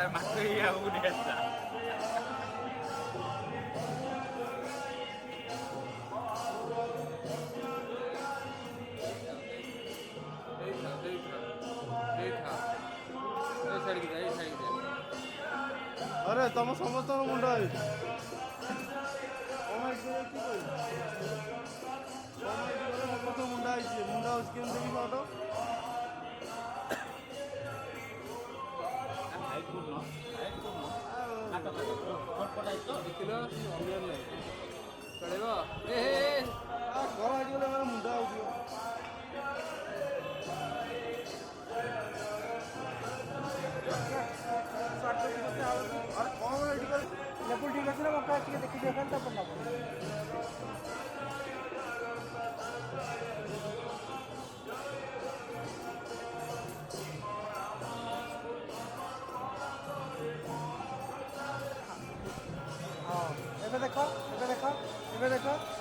Mati ya udah. अरे तुम समस्त मुंडा समस्त मुंडा मुंडा स्किन देखी पाओ ଚଳିବ ଘର ହେଇଗଲେ ମାନେ ମୁଣ୍ଡା ହଉଥିବ ଆରେ କଣ ଏଠି ଲେବୁଲ ଠିକ ଅଛି ନା ମକା ଟିକେ ଦେଖିଦିଅ ଖାଲି ତାପରେ ନବ ହଁ ଏବେ ଦେଖ ଏବେ ଦେଖ ଏବେ ଦେଖ